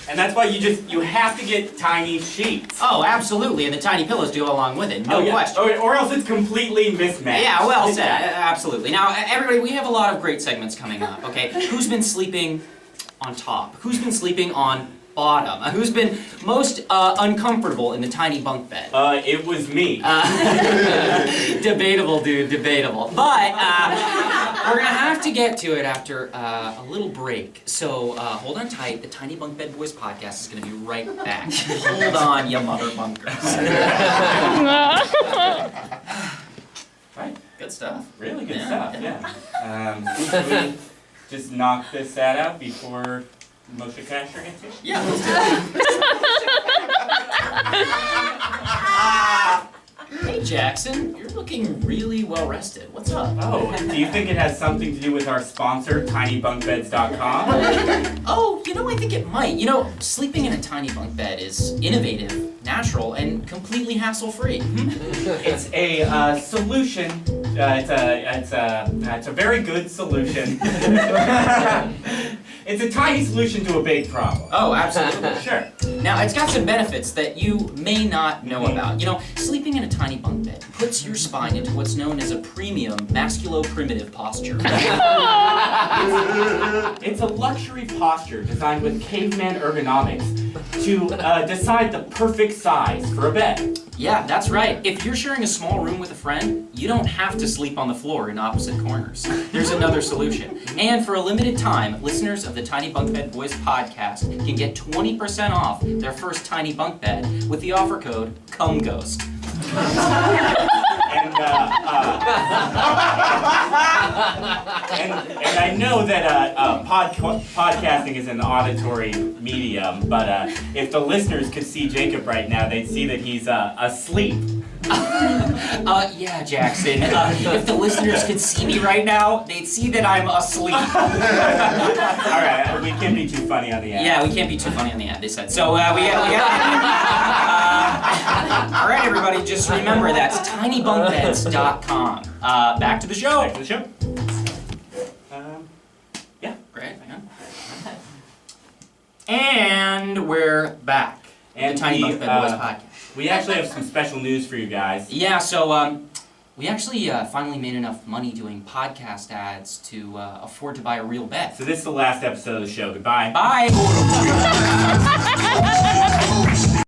And that's why you have to get tiny sheets. Oh, absolutely, and the tiny pillows do go along with it, no question. Or else it's completely mismatched. Yeah, well said, absolutely. Now, everybody, we have a lot of great segments coming up, okay? Who's been sleeping on top? Who's been sleeping on bottom? Who's been most uncomfortable in the tiny bunk bed? It was me. Debatable, dude, debatable. But we're gonna have to get to it after a little break. So hold on tight. The Tiny Bunk Bed Boys podcast is gonna be right back. Hold on, you mother bunkers. Right, good stuff. Really good stuff. Yeah. Should we just knock this ad out before Moshe Kasher gets here? Yeah, let's do it. Hey Jackson, you're looking really well rested. What's up? Oh, do you think it has something to do with our sponsor, tinybunkbeds.com? Oh, I think it might. Sleeping in a tiny bunk bed is innovative, natural, and completely hassle-free. It's a solution. It's a very good solution. It's a tiny solution to a big problem. Oh, absolutely. Sure. Now, it's got some benefits that you may not know about. Sleeping in a tiny bunk bed puts your spine into what's known as a premium masculo-primitive posture. It's a luxury posture designed with caveman ergonomics to decide the perfect size for a bed. Yeah, that's right. If you're sharing a small room with a friend, you don't have to sleep on the floor in opposite corners. There's another solution. And for a limited time, listeners of the Tiny Bunk Bed Boys podcast can get 20% off their first tiny bunk bed with the offer code CUMGHOST. And I know that podcasting is an auditory medium, but if the listeners could see Jacob right now, they'd see that he's asleep. Yeah, Jackson. If the listeners could see me right now, they'd see that I'm asleep. All right, we can't be too funny on the ad. Yeah, we can't be too funny on the ad, they said. So, we got all right, everybody, just remember that's tinybunkbeds.com. Back to the show. Back to the show. Yeah. Great, hang on. And we're back. And the Tiny Bunk Bed Boys podcast. We actually have some special news for you guys. Yeah, so we actually finally made enough money doing podcast ads to afford to buy a real bed. So this is the last episode of the show. Goodbye. Bye.